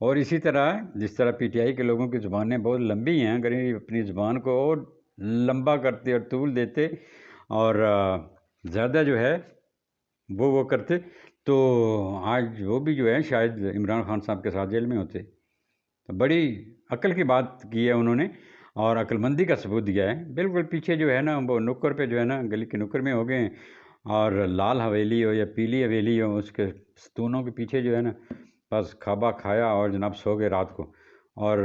اور اسی طرح جس طرح پی ٹی آئی کے لوگوں کی زبانیں بہت لمبی ہیں، اگر یہ اپنی زبان کو اور لمبا کرتے اور طول دیتے اور زیادہ جو ہے وہ کرتے تو آج وہ بھی جو ہے شاید عمران خان صاحب کے ساتھ جیل میں ہوتے. تو بڑی عقل کی بات کی ہے انہوں نے اور عقل مندی کا ثبوت دیا ہے. بالکل پیچھے جو ہے نا وہ نکر پہ جو ہے نا گلی کے نکر میں ہو گئے ہیں، اور لال حویلی ہو یا پیلی حویلی ہو، اس کے ستونوں کے پیچھے جو ہے نا بس کھابا کھایا اور جناب سو گئے رات کو. اور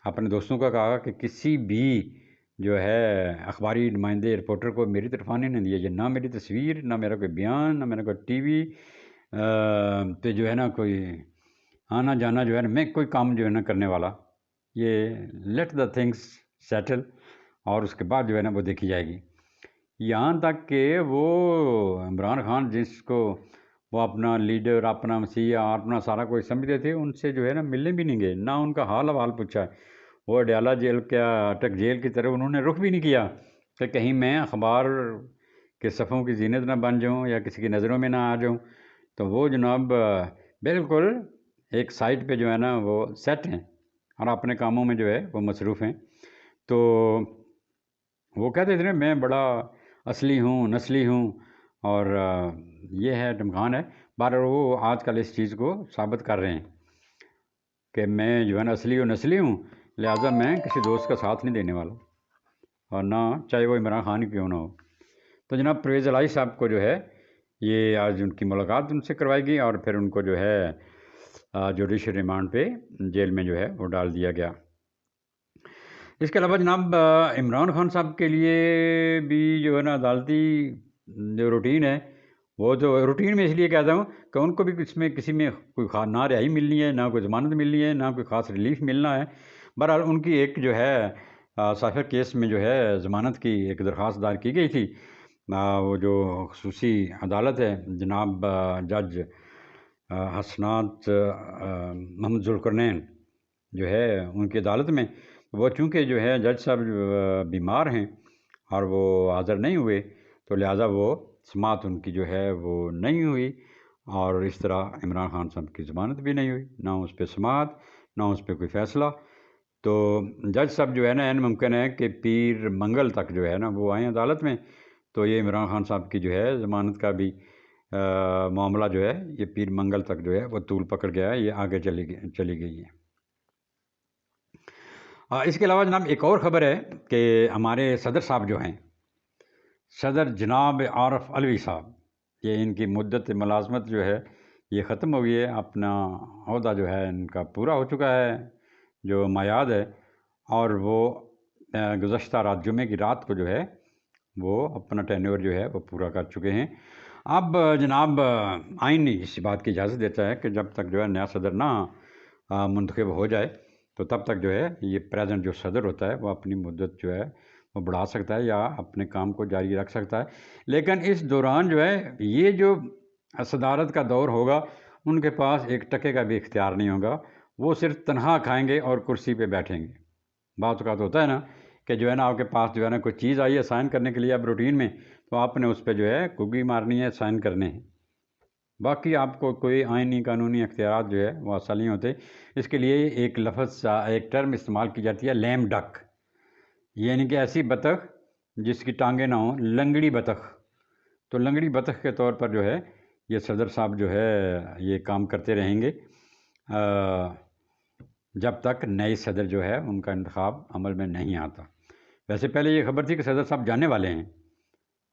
اپنے دوستوں کا کہا کہ کسی بھی جو ہے اخباری نمائندے رپورٹر کو میری طرف آنے نہیں دیا، نہ میری تصویر، نہ میرا کوئی بیان، نہ میرا کوئی ٹی وی پہ جو ہے نا کوئی آنا جانا جو ہے نا میں کوئی کام جو ہے نا کرنے والا. یہ لیٹ دا تھنگس سیٹل اور اس کے بعد جو ہے نا وہ دیکھی جائے گی. یہاں تک کہ وہ عمران خان جس کو وہ اپنا لیڈر، اپنا مسیح، اپنا سارا کوئی سمجھتے تھے، ان سے جو ہے نا ملنے بھی نہیں گئے، نہ ان کا حال احوال پوچھا ہے. وہ اڈیالہ جیل کیا اٹک جیل کی طرف انہوں نے رخ بھی نہیں کیا کہ کہیں میں اخبار کے صفحوں کی زینت نہ بن جاؤں یا کسی کی نظروں میں نہ آ جاؤں. تو وہ جناب بالکل ایک سائٹ پہ جو ہے نا وہ سیٹ ہیں اور اپنے کاموں میں جو ہے وہ مصروف ہیں. تو وہ کہتے تھے نا میں بڑا اصلی ہوں، نسلی ہوں، اور یہ ہے ٹمکان ہے. بہرحال وہ آج کل اس چیز کو ثابت کر رہے ہیں کہ میں جو ہے نا اصلی و نسلی ہوں، لہٰذا میں کسی دوست کا ساتھ نہیں دینے والا، اور نہ چاہے وہ عمران خان کیوں نہ ہو. تو جناب پرویز الہی صاحب کو جو ہے یہ آج ان کی ملاقات ان سے کروائی گئی اور پھر ان کو جو ہے جوڈیشل ریمانڈ پہ جیل میں جو ہے وہ ڈال دیا گیا. اس کے علاوہ جناب عمران خان صاحب کے لیے بھی جو ہے نا عدالتی جو روٹین ہے، وہ تو روٹین میں اس لیے کہتا ہوں کہ ان کو بھی کسی میں کوئی نہ رہائی ملنی ہے، نہ کوئی ضمانت ملنی ہے، نہ کوئی خاص ریلیف ملنا ہے. بہرحال ان کی ایک جو ہے سافر کیس میں جو ہے ضمانت کی ایک درخواست دائر کی گئی تھی. وہ جو خصوصی عدالت ہے جناب جج حسنات محمد ذوالقرنین جو ہے ان کی عدالت میں، وہ چونکہ جو ہے جج صاحب بیمار ہیں اور وہ حاضر نہیں ہوئے، تو لہٰذا وہ سماعت ان کی جو ہے وہ نہیں ہوئی، اور اس طرح عمران خان صاحب کی ضمانت بھی نہیں ہوئی، نہ اس پہ سماعت، نہ اس پہ کوئی فیصلہ. تو جج صاحب جو ہے نا ممکن ہے کہ پیر منگل تک جو ہے نا وہ آئیں عدالت میں. تو یہ عمران خان صاحب کی جو ہے ضمانت کا بھی معاملہ جو ہے یہ پیر منگل تک جو ہے وہ طول پکڑ گیا ہے، یہ آگے چلی گئی ہے. اس کے علاوہ جناب ایک اور خبر ہے کہ ہمارے صدر صاحب جو ہیں، صدر جناب عارف علوی صاحب، یہ ان کی مدت ملازمت جو ہے یہ ختم ہو گئی ہے، اپنا عہدہ جو ہے ان کا پورا ہو چکا ہے جو میعاد ہے، اور وہ گزشتہ رات جمعے کی رات کو جو ہے وہ اپنا ٹینیور جو ہے وہ پورا کر چکے ہیں. اب جناب آئین اس بات کی اجازت دیتا ہے کہ جب تک جو ہے نیا صدر نہ منتخب ہو جائے تو تب تک جو ہے یہ پریزنٹ جو صدر ہوتا ہے وہ اپنی مدت جو ہے وہ بڑھا سکتا ہے یا اپنے کام کو جاری رکھ سکتا ہے. لیکن اس دوران جو ہے یہ جو صدارت کا دور ہوگا ان کے پاس ایک ٹکے کا بھی اختیار نہیں ہوگا، وہ صرف تنہا کھائیں گے اور کرسی پہ بیٹھیں گے. بعض اوقات ہوتا ہے نا کہ جو ہے نا آپ کے پاس جو ہے نا کوئی چیز آئی ہے سائن کرنے کے لیے اب روٹین میں، تو آپ نے اس پہ جو ہے کگی مارنی ہے، سائن کرنے ہیں، باقی آپ کو کوئی آئینی قانونی اختیارات جو ہے وہ حاصل نہیں ہوتے. اس کے لیے ایک لفظ ایک ٹرم استعمال کی جاتی ہے لیم ڈک، یعنی کہ ایسی بطخ جس کی ٹانگیں نہ ہوں، لنگڑی بطخ. تو لنگڑی بطخ کے طور پر جو ہے یہ صدر صاحب جو ہے یہ کام کرتے رہیں گے جب تک نئے صدر جو ہے ان کا انتخاب عمل میں نہیں آتا. ویسے پہلے یہ خبر تھی کہ صدر صاحب جانے والے ہیں،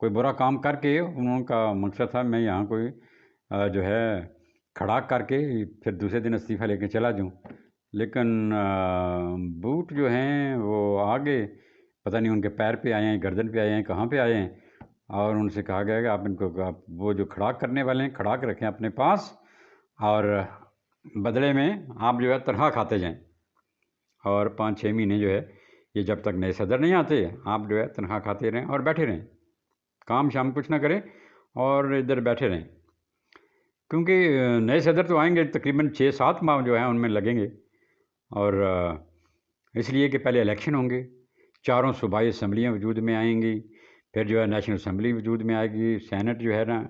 کوئی برا کام کر کے انہوں کا مقصد تھا میں یہاں کوئی جو ہے کھڑا کر کے پھر دوسرے دن استعفیٰ لے کے چلا جاؤں. لیکن بوٹ جو ہیں وہ آگے پتہ نہیں ان کے پیر پہ آئے ہیں، گردن پہ آئے ہیں، کہاں پہ آئے ہیں، اور ان سے کہا گیا کہ آپ ان کو وہ جو کھڑا کرنے والے ہیں کھڑا کے رکھیں اپنے پاس، اور بدلے میں آپ جو ہے تنخواہ کھاتے جائیں، اور 5-6 مہینے جو ہے یہ جب تک نئے صدر نہیں آتے آپ جو ہے تنخواہ کھاتے رہیں اور بیٹھے رہیں، کام شام کچھ نہ کریں اور ادھر بیٹھے رہیں. کیونکہ نئے صدر تو آئیں گے تقریباً 6-7 ماہ جو ہیں ان میں لگیں گے، اور اس لیے کہ پہلے الیکشن ہوں گے، 4 صوبائی اسمبلیاں وجود میں آئیں گی، پھر جو ہے نیشنل اسمبلی وجود میں آئے گی، سینٹ جو ہے نا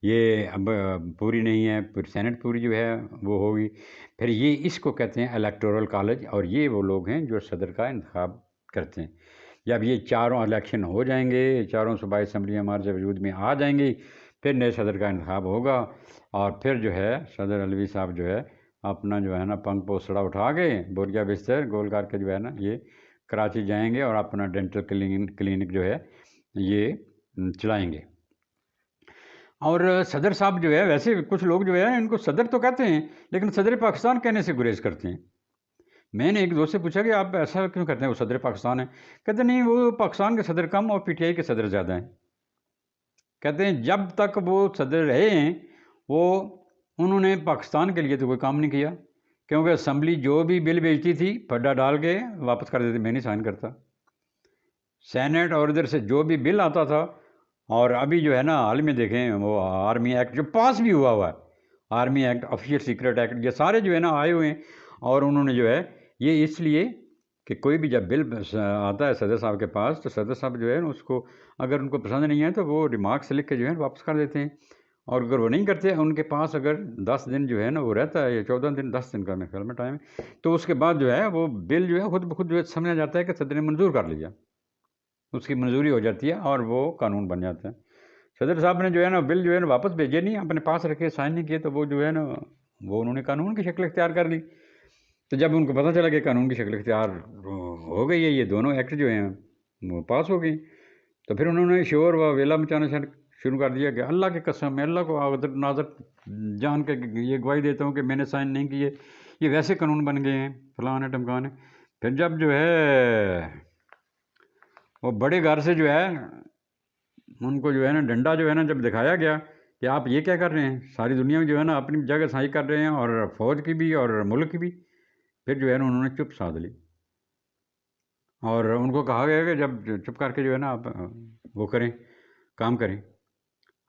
یہ اب پوری نہیں ہے، پھر سینٹ پوری جو ہے وہ ہوگی، پھر یہ اس کو کہتے ہیں الیکٹورل کالج، اور یہ وہ لوگ ہیں جو صدر کا انتخاب کرتے ہیں۔ جب یہ چاروں الیکشن ہو جائیں گے، چاروں صوبائی اسمبلی ہمارے سے وجود میں آ جائیں گی، پھر نئے صدر کا انتخاب ہوگا، اور پھر جو ہے صدر علوی صاحب جو ہے اپنا جو ہے نا پنکھ پوسڑا اٹھا کے بوریا بستر گول کر کے جو ہے نا یہ کراچی جائیں گے اور اپنا ڈینٹل کلینک جو ہے یہ چلائیں گے۔ اور صدر صاحب جو ہے، ویسے کچھ لوگ جو ہے ان کو صدر تو کہتے ہیں لیکن صدر پاکستان کہنے سے گریز کرتے ہیں۔ میں نے ایک دوست سے پوچھا کہ آپ ایسا کیوں کرتے ہیں، وہ صدر پاکستان ہے؟ کہتے نہیں، وہ پاکستان کے صدر کم اور پی ٹی آئی کے صدر زیادہ ہیں۔ کہتے ہیں جب تک وہ صدر رہے ہیں وہ انہوں نے پاکستان کے لیے تو کوئی کام نہیں کیا، کیونکہ اسمبلی جو بھی بل بھیجتی تھی پھڈا ڈال کے واپس کر دیتے، میں نہیں سائن کرتا۔ سینٹ اور ادھر سے جو بھی بل آتا تھا، اور ابھی جو ہے نا حال میں دیکھیں وہ آرمی ایکٹ جو پاس بھی ہوا ہے، army act, official secret act, یہ سارے جو ہے نا آئے ہوئے ہیں، اور انہوں نے جو ہے یہ اس لیے کہ کوئی بھی جب بل آتا ہے صدر صاحب کے پاس تو صدر صاحب جو ہے اس کو اگر ان کو پسند نہیں ہے تو وہ ریمارکس لکھ کے جو ہے واپس کر دیتے ہیں، اور اگر وہ نہیں کرتے ان کے پاس اگر 10 دن جو ہے نا وہ رہتا ہے، یا 14 دن 10 دن کا میرے خیال میں ٹائم ہے، تو اس کے بعد جو ہے وہ بل جو ہے خود بخود جو ہے سمجھا جاتا ہے کہ صدر نے منظور کر لیا، اس کی منظوری ہو جاتی ہے اور وہ قانون بن جاتا ہے۔ صدر صاحب نے جو ہے نا بل جو ہے نا واپس بھیجے نہیں، اپنے پاس رکھے، سائن نہیں کیے، تو وہ جو ہے نا وہ انہوں نے قانون کی شکل اختیار کر لی۔ تو جب ان کو پتہ چلا کہ قانون کی شکل اختیار ہو گئی ہے، یہ دونوں ایکٹ جو ہیں وہ پاس ہو گئی، تو پھر انہوں نے شور و ویلا مچانا شروع کر دیا کہ اللہ کی قسم، میں اللہ کو حاضر ناظر جان کے یہ گواہی دیتا ہوں کہ میں نے سائن نہیں کیے، یہ ویسے قانون بن گئے ہیں، فلاں ٹمکان ہے۔ پھر جب جو ہے وہ بڑے گھر سے جو ہے ان کو جو ہے نا ڈنڈا جو ہے نا جب دکھایا گیا کہ آپ یہ کیا کر رہے ہیں، ساری دنیا میں جو ہے نا اپنی جگہ صحیح کر رہے ہیں، اور فوج کی بھی اور ملک کی بھی، پھر جو ہے نا انہوں نے چپ سادھ لی، اور ان کو کہا گیا کہ جب چپ کر کے جو ہے نا آپ وہ کریں، کام کریں۔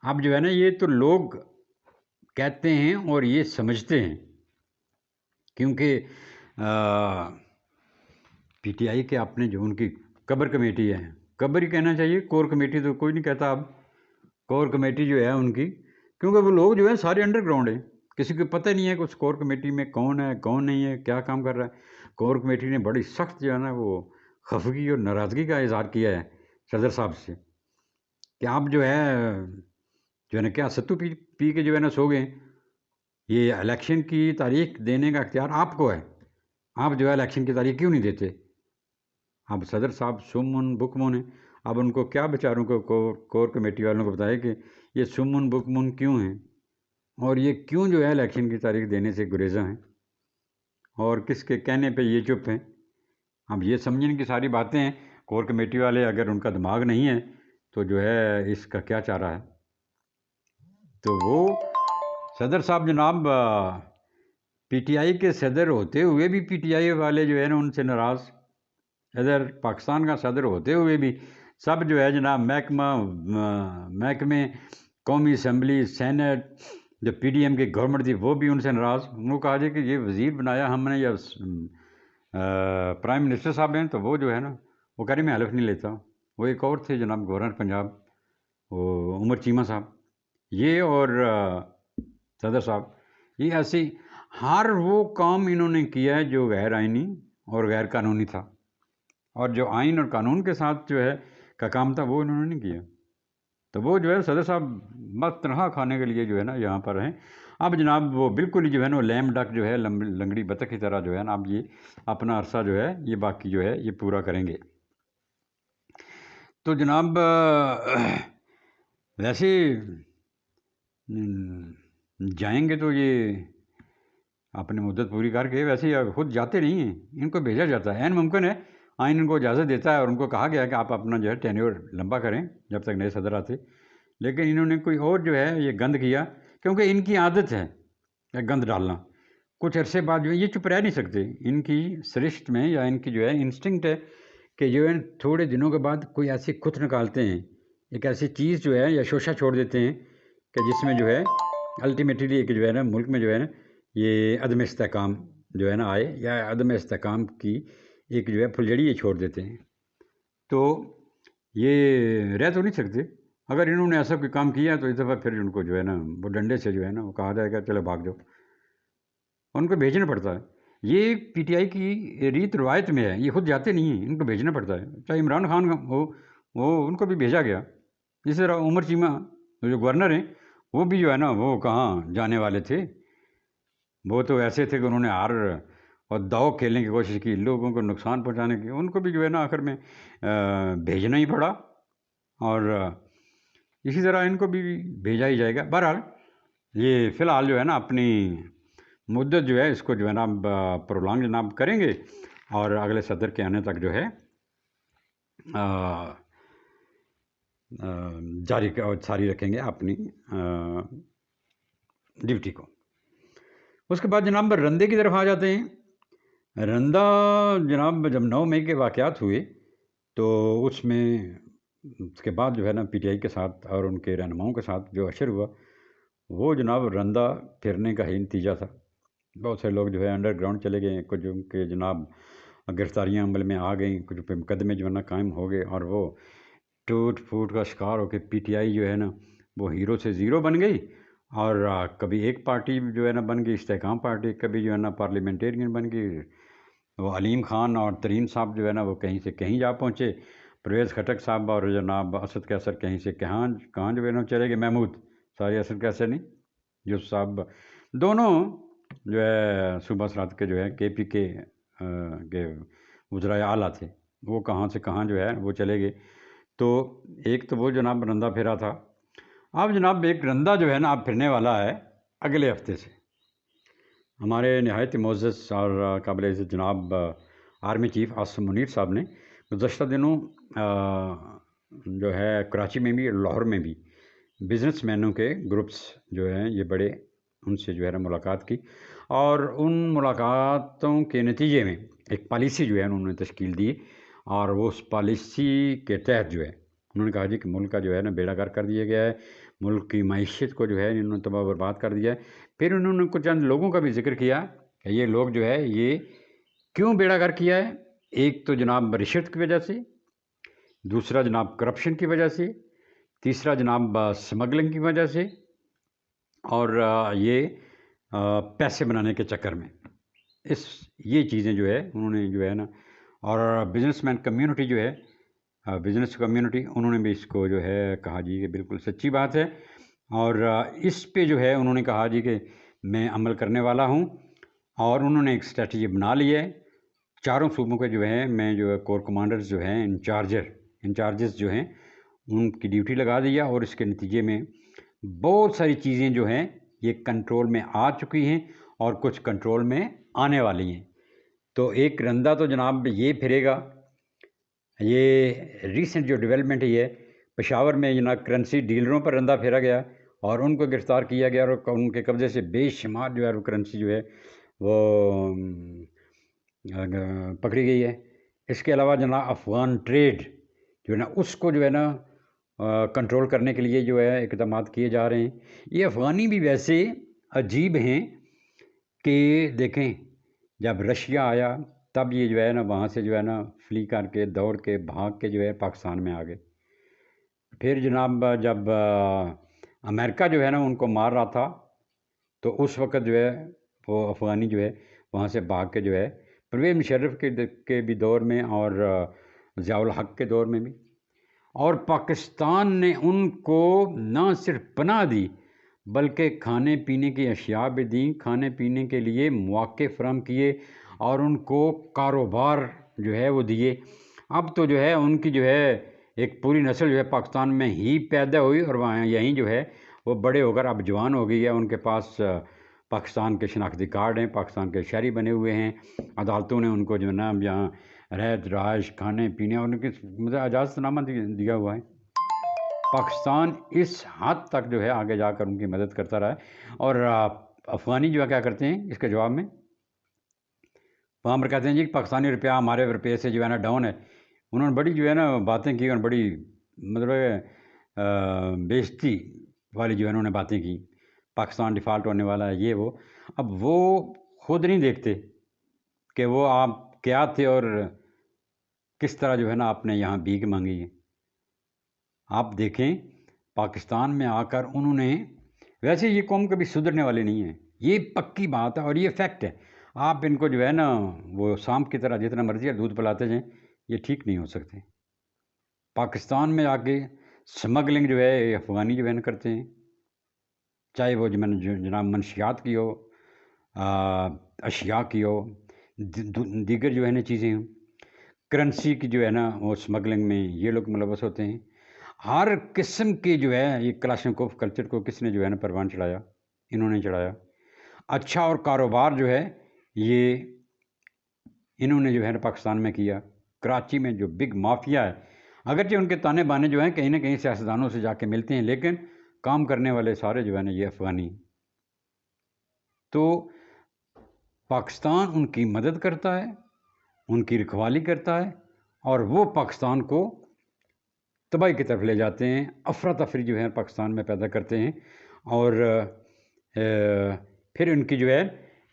اب جو ہے نا یہ تو لوگ کہتے ہیں اور یہ سمجھتے ہیں، کیونکہ پی ٹی آئی کے اپنے جو ان کی قبر کمیٹی ہے، قبر ہی کہنا چاہیے، کور کمیٹی تو کوئی نہیں کہتا اب، کور کمیٹی جو ہے ان کی، کیونکہ وہ لوگ جو ہیں سارے انڈر گراؤنڈ ہیں، کسی کو پتہ نہیں ہے کہ اس کور کمیٹی میں کون ہے کون نہیں ہے، کیا کام کر رہا ہے۔ کور کمیٹی نے بڑی سخت جو ہے نا وہ خفگی اور ناراضگی کا اظہار کیا ہے صدر صاحب سے، کہ آپ جو ہے نا کیا ستو پی کے جو ہے نا سو گئے، یہ الیکشن کی تاریخ دینے کا اختیار آپ کو ہے، آپ جو ہے الیکشن کی تاریخ کیوں نہیں دیتے؟ اب صدر صاحب سمن بکمن ہیں، اب ان کو کیا بیچاروں کو کور کمیٹی والوں کو بتائے کہ یہ سمن بکمن کیوں ہیں، اور یہ کیوں جو ہے الیکشن کی تاریخ دینے سے گریزاں ہیں، اور کس کے کہنے پہ یہ چپ ہیں۔ اب یہ سمجھنے کی ساری باتیں ہیں، کور کمیٹی والے اگر ان کا دماغ نہیں ہے تو جو ہے اس کا کیا چارہ ہے۔ تو وہ صدر صاحب جناب پی ٹی آئی کے صدر ہوتے ہوئے بھی پی ٹی آئی والے جو ہے نا ان سے ناراض، ادھر پاکستان کا صدر ہوتے ہوئے بھی سب جو ہے جناب محکمے، قومی اسمبلی، سینٹ، جو پی ڈی ایم کی گورنمنٹ تھی وہ بھی ان سے ناراض، ان کو کہا جائے کہ یہ وزیر بنایا ہم نے یا پرائم منسٹر صاحب ہیں، تو وہ جو ہے نا وہ کہہ رہے میں حلف نہیں لیتا۔ وہ ایک اور تھے جناب گورنر پنجاب، وہ عمر چیمہ صاحب، یہ اور صدر صاحب، یہ ایسی ہر وہ کام انہوں نے کیا ہے جو غیر آئینی اور غیر قانونی تھا، اور جو آئین اور قانون کے ساتھ جو ہے کا کام تھا وہ انہوں نے نہیں کیا۔ تو وہ جو ہے صدر صاحب بس تنخواہ کھانے کے لیے جو ہے نا یہاں پر ہیں۔ اب جناب وہ بالکل ہی جو ہے نا لیم ڈک جو ہے لنگڑی بطخ کی طرح جو ہے نا اب یہ اپنا عرصہ جو ہے یہ باقی جو ہے یہ پورا کریں گے۔ تو جناب ویسے جائیں گے تو یہ اپنی مدت پوری کر کے ویسے خود جاتے نہیں ہیں، ان کو بھیجا جاتا ہے، عین ممکن ہے آئین ان کو اجازت دیتا ہے اور ان کو کہا گیا کہ آپ اپنا جو ہے ٹینیور لمبا کریں جب تک نئے صدر آتے، لیکن انہوں نے کوئی اور جو ہے یہ گند کیا، کیونکہ ان کی عادت ہے گند ڈالنا، کچھ عرصے بعد جو ہے یہ چپ رہ نہیں سکتے، ان کی سرشت میں یا ان کی جو ہے انسٹنکٹ ہے کہ جو ہے تھوڑے دنوں کے بعد کوئی ایسی کھت نکالتے ہیں، ایک ایسی چیز جو ہے یا شوشہ چھوڑ دیتے ہیں کہ جس میں جو ہے الٹیمیٹلی ایک جو ہے نا ملک میں جو ہے نا یہ عدم استحکام جو ہے نا آئے، یا عدم استحکام کی ایک جو ہے پھلجڑی یہ چھوڑ دیتے ہیں، تو یہ رہ تو نہیں سکتے۔ اگر انہوں نے ایسا کوئی کام کیا تو اس دفعہ پھر ان کو جو ہے نا وہ ڈنڈے سے جو ہے نا وہ کہا جائے گا چلو بھاگ جاؤ، ان کو بھیجنا پڑتا ہے۔ یہ پی ٹی آئی کی ریت روایت میں ہے، یہ خود جاتے نہیں ہیں، ان کو بھیجنا پڑتا ہے۔ چاہے عمران خان ہو، وہ ان کو بھی بھیجا گیا۔ اسی طرح عمر چیمہ جو گورنر ہیں وہ بھی جو ہے نا وہ کہاں جانے والے تھے، وہ تو ایسے تھے کہ انہوں نے ہار اور داؤ کھیلنے کی کوشش کی، لوگوں کو نقصان پہنچانے کی، ان کو بھی جو ہے نا آخر میں بھیجنا ہی پڑا، اور اسی طرح ان کو بھی بھیجا ہی جائے گا۔ بہرحال یہ فی الحال جو ہے نا اپنی مدت جو ہے اس کو جو ہے نا پرولانگ جناب کریں گے، اور اگلے صدر کے آنے تک جو ہے جاری رکھیں گے اپنی ڈیوٹی کو۔ اس کے بعد جناب رندے کی طرف آ جاتے ہیں۔ رندہ جناب جب 9 مئی کے واقعات ہوئے تو اس میں اس کے بعد جو ہے نا پی ٹی آئی کے ساتھ اور ان کے رہنماؤں کے ساتھ جو اشر ہوا وہ جناب رندہ پھرنے کا ہی نتیجہ تھا۔ بہت سے لوگ جو ہے انڈر گراؤنڈ چلے گئے، کچھ ان کے جناب گرفتاریاں عمل میں آ گئیں، کچھ پہ مقدمے جو ہے نا قائم ہو گئے، اور وہ ٹوٹ پھوٹ کا شکار ہو کے پی ٹی آئی جو ہے نا وہ ہیرو سے زیرو بن گئی، اور کبھی ایک پارٹی جو ہے نا بن گئی استحکام پارٹی، کبھی جو ہے نا پارلیمنٹیرین بن گئی، وہ علیم خان اور ترین صاحب جو ہے نا وہ کہیں سے کہیں جا پہنچے، پرویز خٹک صاحب اور جناب اسد کیسر کہیں سے کہاں جو ہے نا چلے گئے، محمود ساری اسد کیسر نہیں، یوسف صاحب دونوں جو ہے صوبہ سرحد کے جو ہے کے پی کے وزرائے اعلیٰ تھے، وہ کہاں سے کہاں جو ہے وہ چلے گئے۔ تو ایک تو وہ جناب رندہ پھرا تھا۔ اب جناب ایک رندہ جو ہے نا اب پھرنے والا ہے اگلے ہفتے سے۔ ہمارے نہایت معزز اور قابل عزت جناب آرمی چیف عاصم منیر صاحب نے گزشتہ دنوں جو ہے کراچی میں بھی اور لاہور میں بھی بزنس مینوں کے گروپس جو ہیں یہ بڑے ان سے جو ہے نا ملاقات کی، اور ان ملاقاتوں کے نتیجے میں ایک پالیسی جو ہے انہوں نے تشکیل دی، اور وہ اس پالیسی کے تحت جو ہے انہوں نے کہا جی کہ ملک کا جو ہے نا بیڑا گرک کر دیا گیا ہے، ملک کی معیشت کو جو ہے انہوں نے تباہ برباد کر دیا ہے۔ پھر انہوں نے کچھ چند لوگوں کا بھی ذکر کیا کہ یہ لوگ جو ہے یہ کیوں بیڑا گرک کیا ہے۔ ایک تو جناب رشوت کی وجہ سے، دوسرا جناب کرپشن کی وجہ سے، تیسرا جناب سمگلنگ کی وجہ سے، اور یہ پیسے بنانے کے چکر میں یہ چیزیں جو ہے انہوں نے جو ہے نا، اور بزنس مین کمیونٹی جو ہے بزنس کمیونٹی انہوں نے بھی اس کو جو ہے کہا جی کہ بالکل سچی بات ہے، اور اس پہ جو ہے انہوں نے کہا جی کہ میں عمل کرنے والا ہوں، اور انہوں نے ایک اسٹریٹجی بنا لی ہے۔ چاروں صوبوں کے جو ہیں میں جو ہے کور کمانڈرز جو ہیں انچارجز جو ہیں ان کی ڈیوٹی لگا دیا، اور اس کے نتیجے میں بہت ساری چیزیں جو ہیں یہ کنٹرول میں آ چکی ہیں اور کچھ کنٹرول میں آنے والی ہیں۔ تو ایک رندہ تو جناب یہ پھرے گا۔ یہ ریسنٹ جو ڈیولپمنٹ ہے پشاور میں جناب کرنسی ڈیلروں پر رندہ پھیرا گیا اور ان کو گرفتار کیا گیا، اور ان کے قبضے سے بے شمار جو ہے وہ کرنسی جو ہے وہ پکڑی گئی ہے۔ اس کے علاوہ جناب افغان ٹریڈ جو ہے نا اس کو جو ہے نا کنٹرول کرنے کے لیے جو ہے اقدامات کیے جا رہے ہیں۔ یہ افغانی بھی ویسے عجیب ہیں کہ دیکھیں جب رشیا آیا تب یہ جو ہے نا وہاں سے جو ہے نا فلی کر کے دوڑ کے بھاگ کے جو ہے پاکستان میں آ گئے۔ پھر جناب جب امریکہ جو ہے نا ان کو مار رہا تھا تو اس وقت جو ہے وہ افغانی جو ہے وہاں سے بھاگ کے جو ہے پرویز مشرف کے بھی دور میں اور ضیاء الحق کے دور میں بھی، اور پاکستان نے ان کو نہ صرف پناہ دی بلکہ کھانے پینے کی اشیاء بھی دیں، کھانے پینے کے لیے مواقع فراہم کیے، اور ان کو کاروبار جو ہے وہ دیے۔ اب تو جو ہے ان کی جو ہے ایک پوری نسل جو ہے پاکستان میں ہی پیدا ہوئی، اور وہاں یہیں جو ہے وہ بڑے ہو کر اب جوان ہو گئی ہے، ان کے پاس پاکستان کے شناختی کارڈ ہیں، پاکستان کے شہری بنے ہوئے ہیں، عدالتوں نے ان کو جو ہے نا یہاں رہائش رہائش کھانے پینے اور ان کے مطلب اجازت نامہ دیا ہوا ہے۔ پاکستان اس حد تک جو ہے آگے جا کر ان کی مدد کرتا رہا ہے، اور افغانی جو ہے کیا کرتے ہیں اس کے جواب میں وہاں پر کہتے ہیں جی پاکستانی روپیہ ہمارے روپے سے جو ہے نا ڈاؤن ہے۔ انہوں نے بڑی جو ہے نا باتیں کی اور بڑی مطلب بےعزتی والی جو ہے انہوں نے باتیں کی، پاکستان ڈیفالٹ ہونے والا ہے یہ وہ۔ اب وہ خود نہیں دیکھتے کہ وہ آپ کیا تھے اور کس طرح جو ہے نا آپ نے یہاں بھیک مانگی ہے۔ آپ دیکھیں پاکستان میں آ کر انہوں نے، ویسے یہ قوم کبھی سدھرنے والی نہیں ہے، یہ پکی بات ہے اور یہ فیکٹ ہے. آپ ان کو جو ہے نا وہ سانپ کی طرح جتنا مرضی ہے دودھ پلاتے جائیں، یہ ٹھیک نہیں ہو سکتے. پاکستان میں آ کے سمگلنگ جو ہے یہ افغانی جو ہے نا کرتے ہیں، چاہے وہ جناب منشیات کی ہو، اشیاء کی ہو، دیگر جو ہے نا چیزیں ہوں، کرنسی کی جو ہے نا وہ سمگلنگ میں یہ لوگ ملوث ہوتے ہیں. ہر قسم کے جو ہے یہ کلاشنکوف کلچر کو کس نے جو ہے نا پروان چڑھایا؟ انہوں نے چڑھایا. اچھا، اور کاروبار جو ہے یہ انہوں نے جو ہے نا پاکستان میں کیا. کراچی میں جو بگ مافیا ہے، اگرچہ ان کے تانے بانے جو ہیں کہیں نہ کہیں سیاستدانوں سے جا کے ملتے ہیں، لیکن کام کرنے والے سارے جو ہے نا یہ افغانی. تو پاکستان ان کی مدد کرتا ہے، ان کی رکھوالی کرتا ہے، اور وہ پاکستان کو تباہی کی طرف لے جاتے ہیں. افراتفری جو ہے پاکستان میں پیدا کرتے ہیں، اور پھر ان کی جو ہے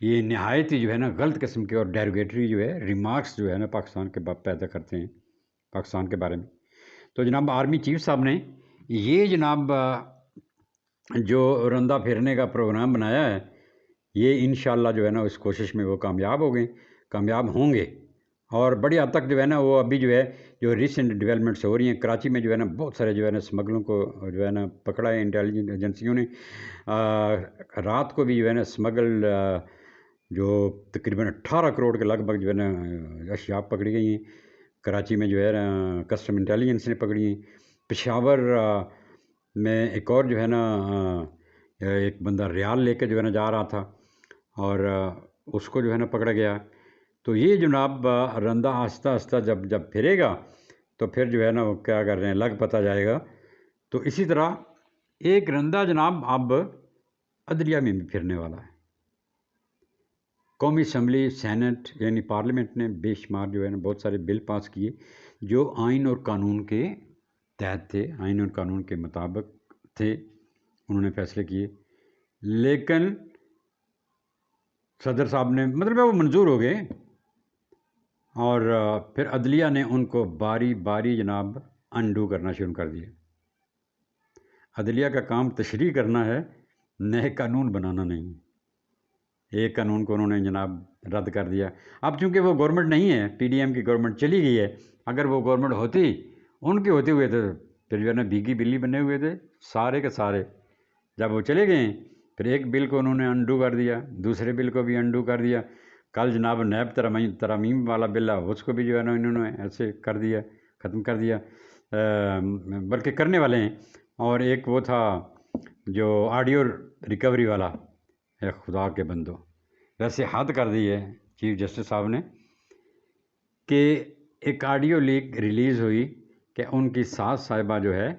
یہ نہایت ہی جو ہے نا غلط قسم کے اور ڈیروگیٹری جو ہے ریمارکس جو ہے نا پاکستان کے پیدا کرتے ہیں پاکستان کے بارے میں. تو جناب آرمی چیف صاحب نے یہ جناب جو رندہ پھیرنے کا پروگرام بنایا ہے، یہ انشاءاللہ جو ہے نا اس کوشش میں وہ کامیاب ہوں گے. اور بڑی حد تک جو ہے نا وہ ابھی جو ہے جو ریسنٹ ڈیولپمنٹس ہو رہی ہیں کراچی میں جو ہے نا بہت سارے جو ہے نا اسمگلوں کو جو ہے نا پکڑا ہے انٹیلیجنس ایجنسیوں نے. رات کو بھی جو ہے نا اسمگل جو تقریباً 18 کروڑ کے لگ بھگ جو ہے نا اشیاء پکڑی گئی ہیں. کراچی میں جو ہے نا کسٹم انٹیلیجنس نے پکڑی ہیں. پشاور میں ایک اور جو ہے نا ایک بندہ ریال لے کے جو ہے نا جا رہا تھا اور اس کو جو ہے نا پکڑا گیا. تو یہ جناب رندہ آہستہ آہستہ جب پھرے گا تو پھر جو ہے نا وہ کیا کر رہے ہیں لگ پتہ جائے گا. تو اسی طرح ایک رندہ جناب اب عدلیہ میں بھی پھرنے والا ہے. قومی اسمبلی سینٹ یعنی پارلیمنٹ نے بے شمار جو ہے نا بہت سارے بل پاس کیے جو آئین اور قانون کے تحت تھے، آئین اور قانون کے مطابق تھے، انہوں نے فیصلے کیے. لیکن صدر صاحب نے مطلب وہ منظور ہو گئے، اور پھر عدلیہ نے ان کو باری باری جناب انڈو کرنا شروع کر دیا. عدلیہ کا کام تشریح کرنا ہے، نئے قانون بنانا نہیں. ایک قانون کو انہوں نے جناب رد کر دیا. اب چونکہ وہ گورنمنٹ نہیں ہے، پی ڈی ایم کی گورنمنٹ چلی گئی ہے. اگر وہ گورنمنٹ ہوتی، ان کے ہوتے ہوئے تو پھر جو ہے نا بھیگی بلی بنے ہوئے تھے سارے کے سارے. جب وہ چلے گئے پھر ایک بل کو انہوں نے انڈو کر دیا، دوسرے بل کو بھی انڈو کر دیا. کل جناب نیب ترامیم والا بل ہے اس کو بھی جو ہے نا انہوں نے ایسے کر دیا، ختم کر دیا، بلکہ کرنے والے ہیں. اور ایک وہ تھا جو آڈیو ریکوری والا، خدا کے بندو، ویسے حد کر دی ہے چیف جسٹس صاحب نے کہ ایک آڈیو لیک ریلیز ہوئی کہ ان کی ساس صاحبہ جو ہے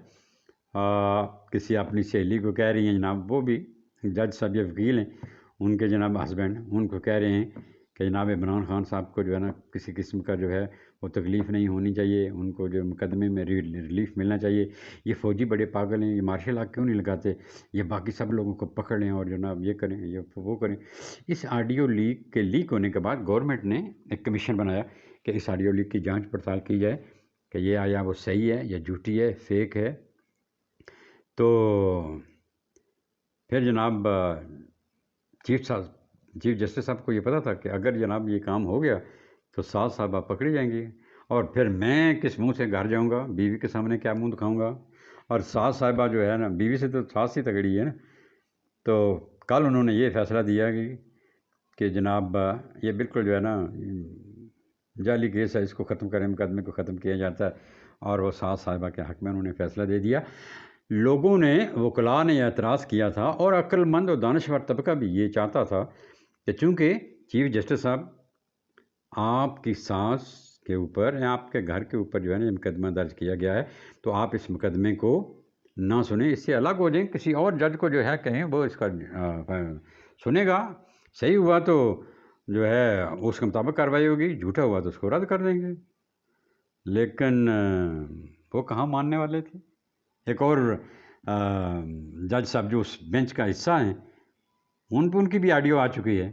کسی اپنی سہیلی کو کہہ رہی ہیں جناب، وہ بھی جج صاحب یا وکیل ہیں ان کے جناب ہسبینڈ، ان کو کہہ رہے ہیں کہ جناب عمران خان صاحب کو جو ہے نا کسی قسم کا جو ہے وہ تکلیف نہیں ہونی چاہیے، ان کو جو مقدمے میں ریلیف ملنا چاہیے. یہ فوجی بڑے پاگل ہیں، یہ مارشل لا کیوں نہیں لگاتے، یہ باقی سب لوگوں کو پکڑ لیں اور جناب یہ کریں یہ وہ کریں. اس آڈیو لیک کے لیک ہونے کے بعد گورنمنٹ نے ایک کمیشن بنایا کہ اس آڈیو لیک کی جانچ پڑتال کی جائے کہ یہ آیا وہ صحیح ہے یا جھوٹی ہے، فیک ہے. تو پھر جناب چیف جسٹس صاحب کو یہ پتہ تھا کہ اگر جناب یہ کام ہو گیا تو ساس صاحبہ پکڑی جائیں گی، اور پھر میں کس منہ سے گھر جاؤں گا، بیوی کے سامنے کیا منہ دکھاؤں گا. اور ساس صاحبہ جو ہے نا بیوی سے تو ساس ہی تگڑی ہے نا. تو کل انہوں نے یہ فیصلہ دیا کہ جناب یہ بالکل جو ہے نا جعلی کیس ہے، اس کو ختم کریں، مقدمے کو ختم کیا جاتا ہے. اور وہ ساس صاحبہ کے حق میں انہوں نے فیصلہ دے دیا. لوگوں نے، وکلاء نے اعتراض کیا تھا، اور عقل مند اور دانشور طبقہ بھی یہ چاہتا تھا کہ چونکہ چیف جسٹس صاحب آپ کی سانس کے اوپر یا آپ کے گھر کے اوپر جو ہے نا یہ مقدمہ درج کیا گیا ہے، تو آپ اس مقدمے کو نہ سنیں، اس سے الگ ہو جائیں، کسی اور جج کو جو ہے کہیں وہ اس کا سنے گا. صحیح ہوا تو جو ہے اس کے مطابق کارروائی ہوگی، جھوٹا ہوا تو اس کو رد کر دیں گے. لیکن وہ کہاں ماننے والے تھے. ایک اور جج صاحب جو اس بینچ کا حصہ ہیں، ان کی بھی آڈیو آ چکی ہے،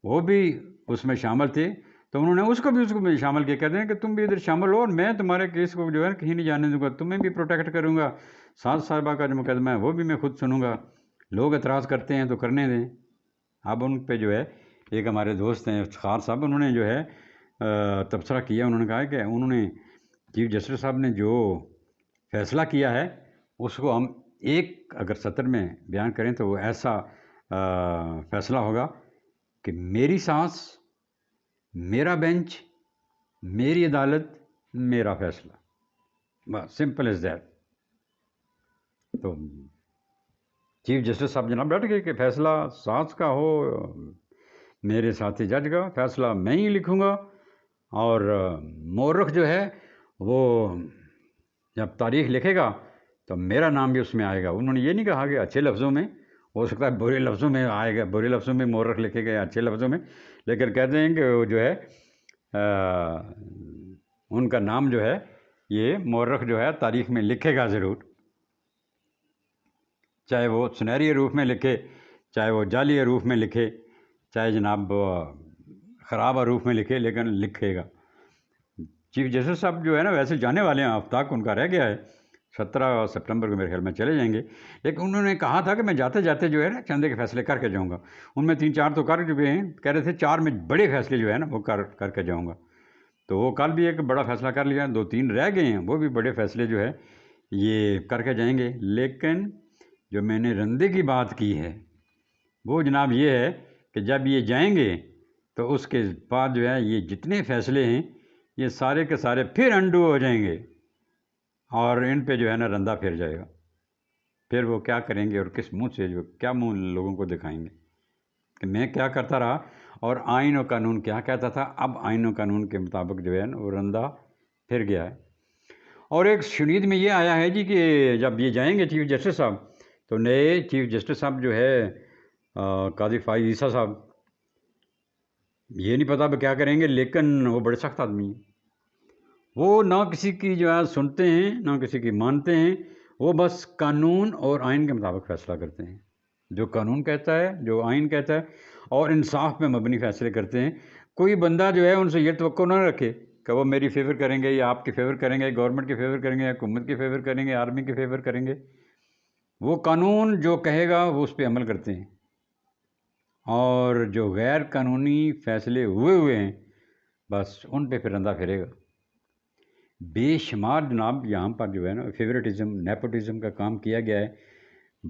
وہ بھی اس میں شامل تھے. تو انہوں نے اس کو بھی شامل کیا، کہتے ہیں کہ تم بھی ادھر شامل ہو اور میں تمہارے کیس کو جو ہے کہیں نہیں جانے دوں گا، تمہیں بھی پروٹیکٹ کروں گا، سعد صاحبہ کا جو مقدمہ ہے وہ بھی میں خود سنوں گا، لوگ اعتراض کرتے ہیں تو کرنے دیں۔ اب ان پہ جو ہے ایک ہمارے دوست ہیں افتخار صاحب، انہوں نے جو ہے تبصرہ کیا، انہوں نے کہا کہ انہوں نے چیف جسٹس صاحب نے جو فیصلہ کیا ہے اس کو ہم ایک اگر سطر میں بیان کریں تو وہ ایسا فیصلہ ہوگا کہ میری سانس، میرا بینچ، میری عدالت، میرا فیصلہ، بس سمپل از دیٹ۔ تو چیف جسٹس صاحب جناب ڈٹ گئے کہ فیصلہ سانس کا ہو، میرے ساتھی جج کا فیصلہ میں ہی لکھوں گا، اور مورخ جو ہے وہ جب تاریخ لکھے گا تو میرا نام بھی اس میں آئے گا۔ انہوں نے یہ نہیں کہا کہ اچھے لفظوں میں، ہو سکتا ہے برے لفظوں میں آئے گا، برے لفظوں میں مورخ لکھے گا یا اچھے لفظوں میں، لیکن کہتے ہیں کہ وہ جو ہے ان کا نام جو ہے یہ مورخ جو ہے تاریخ میں لکھے گا ضرور، چاہے وہ سنہری حروف میں لکھے، چاہے وہ جعلی حروف میں لکھے، چاہے جناب خراب حروف میں لکھے، لیکن لکھے گا۔ چیف جسٹس صاحب جو ہے نا ویسے جانے والے ہیں، آفتاب ان کا رہ گیا ہے، 17 سپٹمبر کو میرے خیال میں چلے جائیں گے، لیکن انہوں نے کہا تھا کہ میں جاتے جاتے جو ہے نا چندے کے فیصلے کر کے جاؤں گا۔ ان میں 3-4 تو کر چکے ہیں، کہہ رہے تھے 4 میں بڑے فیصلے جو ہے نا وہ کر کے جاؤں گا، تو وہ کل بھی ایک بڑا فیصلہ کر لیا، 2-3 رہ گئے ہیں، وہ بھی بڑے فیصلے جو ہے یہ کر کے جائیں گے۔ لیکن جو میں نے رندے کی بات کی ہے وہ جناب یہ ہے کہ جب یہ جائیں گے تو اس کے بعد جو ہے یہ جتنے فیصلے ہیں یہ سارے کے سارے پھر انڈو ہو جائیں گے، اور ان پہ جو ہے نا رندہ پھر جائے گا۔ پھر وہ کیا کریں گے اور کس منہ سے، جو کیا منہ لوگوں کو دکھائیں گے کہ میں کیا کرتا رہا اور آئین و قانون کیا کہتا تھا۔ اب آئین و قانون کے مطابق جو ہے نا وہ رندہ پھر گیا ہے۔ اور ایک شنید میں یہ آیا ہے جی کہ جب یہ جائیں گے چیف جسٹس صاحب تو نئے چیف جسٹس صاحب جو ہے قاضی فائز عیسیٰ صاحب، یہ نہیں پتہ کیا کریں گے، لیکن وہ بڑے سخت آدمی ہیں، وہ نہ کسی کی جو ہے سنتے ہیں نہ کسی کی مانتے ہیں، وہ بس قانون اور آئین کے مطابق فیصلہ کرتے ہیں، جو قانون کہتا ہے، جو آئین کہتا ہے، اور انصاف پہ مبنی فیصلے کرتے ہیں۔ کوئی بندہ جو ہے ان سے یہ توقع نہ رکھے کہ وہ میری فیور کریں گے یا آپ کی فیور کریں گے، گورنمنٹ کی فیور کریں گے، حکومت کی فیور کریں گے، آرمی کی فیور کریں گے۔ وہ قانون جو کہے گا وہ اس پہ عمل کرتے ہیں، اور جو غیر قانونی فیصلے ہوئے ہیں بس ان پہ پھر رندہ پھرے گا۔ بے شمار جناب یہاں پر جو ہے نا فیورٹزم، نیپوٹزم کا کام کیا گیا ہے۔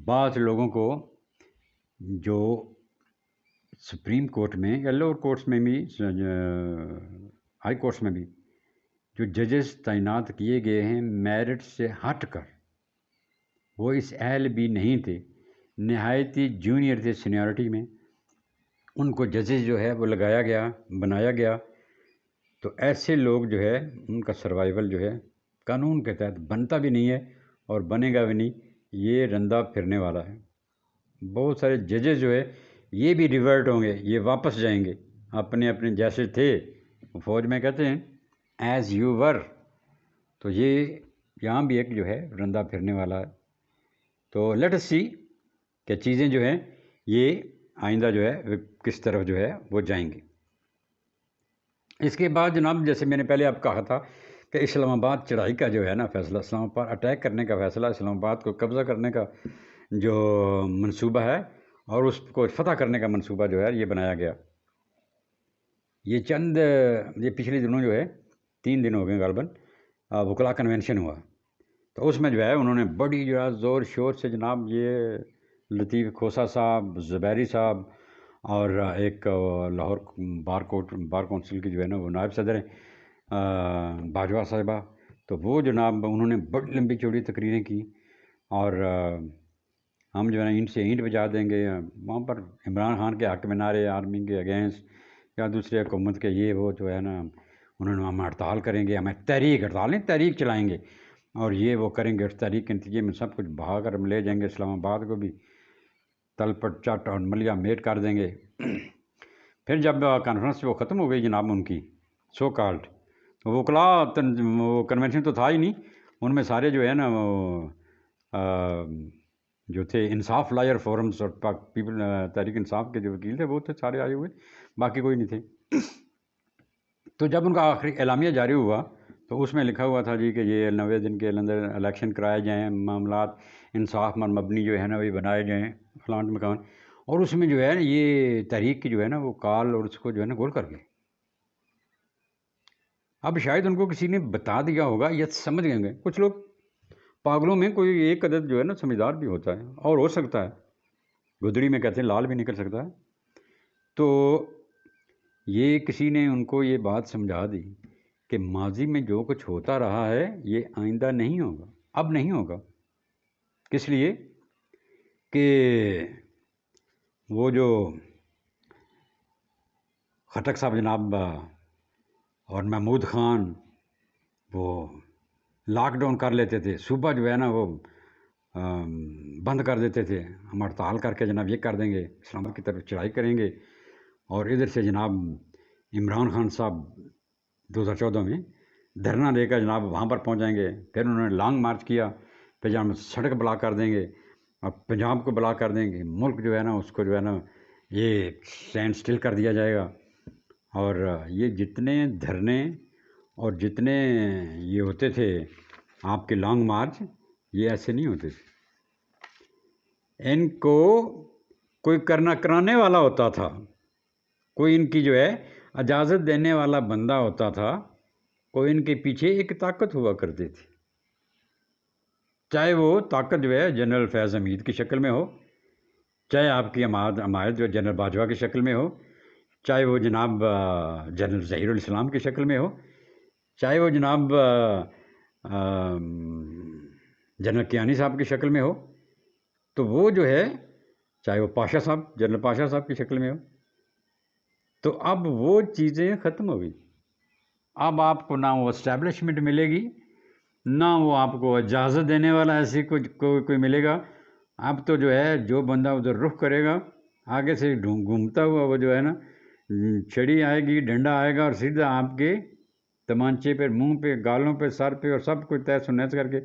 بعض لوگوں کو جو سپریم کورٹ میں یا لوور کورٹس میں بھی، ہائی کورٹس میں بھی جو ججز تعینات کیے گئے ہیں میرٹ سے ہٹ کر، وہ اس اہل بھی نہیں تھے، نہایت ہی جونیئر تھے سینیورٹی میں، ان کو ججز جو ہے وہ لگایا گیا، بنایا گیا۔ تو ایسے لوگ جو ہے ان کا سروائیول جو ہے قانون کے تحت بنتا بھی نہیں ہے اور بنے گا بھی نہیں، یہ رندہ پھرنے والا ہے۔ بہت سارے ججز جو ہے یہ بھی ریورٹ ہوں گے، یہ واپس جائیں گے اپنے اپنے جیسے تھے، فوج میں کہتے ہیں ایز یو ور۔ تو یہ یہاں بھی ایک جو ہے رندہ پھرنے والا ہے۔ تو لیٹ اس سی کہ چیزیں جو ہیں یہ آئندہ جو ہے کس طرف جو ہے وہ جائیں گی۔ اس کے بعد جناب جیسے میں نے پہلے آپ کہا تھا کہ اسلام آباد چڑھائی کا جو ہے نا فیصلہ، اسلام آباد پر اٹیک کرنے کا فیصلہ، اسلام آباد کو قبضہ کرنے کا جو منصوبہ ہے اور اس کو فتح کرنے کا منصوبہ جو ہے یہ بنایا گیا۔ یہ پچھلے دنوں جو ہے 3 دن ہو گئے غالباً وکلا کنونشن ہوا، تو اس میں جو ہے انہوں نے بڑی جو ہے زور شور سے جناب یہ لطیف کھوسہ صاحب، زبیری صاحب اور ایک لاہور بار کونسل کی جو ہے نا وہ نائب صدر ہیں باجوہ صاحبہ، تو وہ جناب انہوں نے بڑی لمبی چوڑی تقریریں کی، اور ہم جو ہے نا ان سے اینٹ بجا دیں گے، وہاں پر عمران خان کے حق میں نعرے، آرمی کے اگینسٹ یا دوسرے حکومت کے یہ وہ جو ہے نا انہوں نے ہم ہڑتال کریں گے، ہمیں تحریک، ہڑتال نہیں تحریک چلائیں گے، اور یہ وہ کریں گے، اس تحریک کے نتیجے میں سب کچھ بہا کر ہم لے جائیں گے، اسلام آباد کو بھی تل پٹ چٹ اور ملیا میٹ کر دیں گے۔ پھر جب کانفرنس وہ ختم ہو گئی جناب ان کی سو کالڈ، وہ کنونشن تو تھا ہی نہیں، ان میں سارے جو ہے نا جو تھے انصاف لائر فورمز اور پیپل تحریک انصاف کے جو وکیل تھے وہ تھے سارے آئے ہوئے، باقی کوئی نہیں تھے۔ تو جب ان کا آخری اعلامیہ جاری ہوا تو اس میں لکھا ہوا تھا جی کہ یہ 90 دن کے اندر الیکشن کرائے جائیں، معاملات انصاف پر مبنی جو ہے نا وہ بنائے جائیں فلاں مکان، اور اس میں جو ہے نا یہ تحریک کی جو ہے نا وہ کال اور اس کو جو ہے نا گول کر گئے۔ اب شاید ان کو کسی نے بتا دیا ہوگا یا سمجھ گئے گے، کچھ لوگ پاگلوں میں کوئی ایک عدد جو ہے نا سمجھدار بھی ہوتا ہے اور ہو سکتا ہے، گدڑی میں کہتے ہیں لال بھی نکل سکتا ہے۔ تو یہ کسی نے ان کو یہ بات سمجھا دی کہ ماضی میں جو کچھ ہوتا رہا ہے یہ آئندہ نہیں ہوگا، اب نہیں ہوگا۔ کس لیے کہ وہ جو خٹک صاحب جناب اور محمود خان وہ لاک ڈاؤن کر لیتے تھے، صوبہ جو ہے نا وہ بند کر دیتے تھے، ہم ہڑتال کر کے جناب یہ کر دیں گے، اسلام آباد کی طرف چڑھائی کریں گے، اور ادھر سے جناب عمران خان صاحب 2014 میں دھرنا دے کر جناب وہاں پر پہنچ جائیں گے، پھر انہوں نے لانگ مارچ کیا، پھر جناب سڑک بلاک کر دیں گے اور پنجاب کو بلاک کر دیں گے، ملک جو ہے نا اس کو جو ہے نا یہ اسٹینڈ اسٹل کر دیا جائے گا۔ اور یہ جتنے دھرنے اور جتنے یہ ہوتے تھے آپ کے لانگ مارچ، یہ ایسے نہیں ہوتے تھے، ان کو کوئی کرانے والا ہوتا تھا، کوئی ان کی جو ہے اجازت دینے والا بندہ ہوتا تھا، کوئی ان کے پیچھے ایک طاقت ہوا کرتی تھی، چاہے وہ طاقت جو ہے جنرل فیض حمید کی شکل میں ہو، چاہے آپ کی حمایت جو جنرل باجوہ کی شکل میں ہو، چاہے وہ جناب جنرل ظہیر الاسلام کی شکل میں ہو، چاہے وہ جناب جنرل کیانی صاحب کی شکل میں ہو، تو وہ جو ہے چاہے وہ پاشا صاحب جنرل پاشا صاحب کی شکل میں ہو، تو اب وہ چیزیں ختم ہو گئی۔ اب آپ کو نہ وہ اسٹیبلشمنٹ ملے گی، نہ وہ آپ کو اجازت دینے والا ایسی کوئی ملے گا۔ اب تو جو ہے جو بندہ ادھر رخ کرے گا آگے سے گھومتا ہوا وہ جو ہے نا چھڑی آئے گی، ڈنڈا آئے گا اور سیدھا آپ کے تمانچے پہ، منہ پہ، گالوں پہ، سر پہ اور سب کچھ تہس و نہس کر کے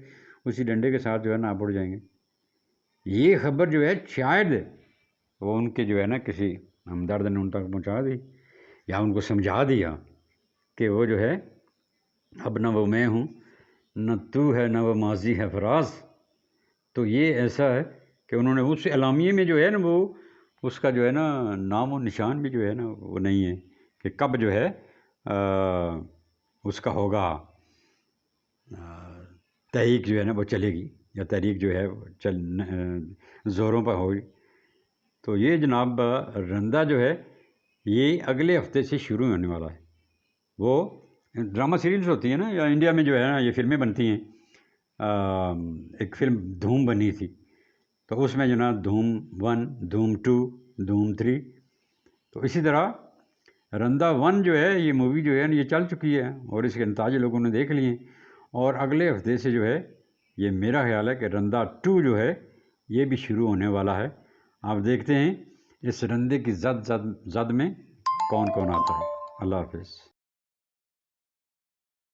اسی ڈنڈے کے ساتھ جو ہے نا آپ اڑ جائیں گے۔ یہ خبر جو ہے شاید وہ ان کے جو ہے نا کسی ہمدرد نے ان تک پہنچا دی یا ان کو سمجھا دیا کہ وہ جو ہے اب نہ وہ میں ہوں، نہ تو ہے، نہ وہ ماضی ہے فراز۔ تو یہ ایسا ہے کہ انہوں نے اس اعلامیے میں جو ہے نا وہ اس کا جو ہے نا نام و نشان بھی جو ہے نا وہ نہیں ہے کہ کب جو ہے اس کا ہوگا تحریک جو ہے نا وہ چلے گی یا تحریک جو ہے زوروں پر ہوگی۔ تو یہ جناب رندہ جو ہے یہ اگلے ہفتے سے شروع ہونے والا ہے۔ وہ ڈرامہ سیریلز ہوتی ہیں نا، یا انڈیا میں جو ہے نا یہ فلمیں بنتی ہیں، ایک فلم دھوم بنی تھی، تو اس میں جو نا دھوم 1، دھوم 2، دھوم 3، تو اسی طرح رندہ 1 جو ہے یہ مووی جو ہے نا یہ چل چکی ہے اور اس کے نتائج لوگوں نے دیکھ لیے ہیں، اور اگلے ہفتے سے جو ہے یہ میرا خیال ہے کہ رندہ 2 جو ہے یہ بھی شروع ہونے والا ہے۔ آپ دیکھتے ہیں اس رندے کی زد میں کون کون آتا ہے۔ اللہ حافظ۔